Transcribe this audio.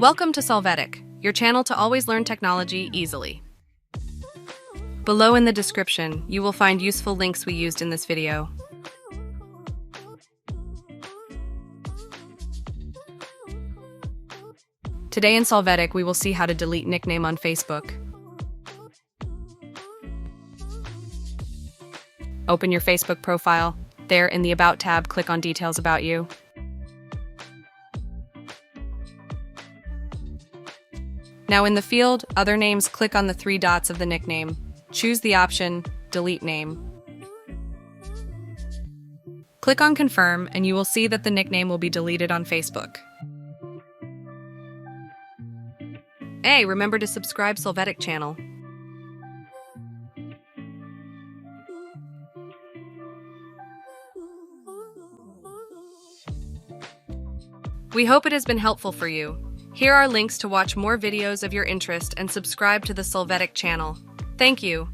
Welcome to Solvetic, your channel to always learn technology easily. Below in the description, you will find useful links we used in this video. Today in Solvetic, we will see how to delete nickname on Facebook. Open your Facebook profile. There, in the About tab, click on Details About You. Now in the field, Other Names, click on the 3 dots of the nickname. Choose the option, Delete Name. Click on Confirm, and you will see that the nickname will be deleted on Facebook. Hey, remember to subscribe Solvetic channel. We hope it has been helpful for you. Here are links to watch more videos of your interest and subscribe to the Solvetic channel. Thank you.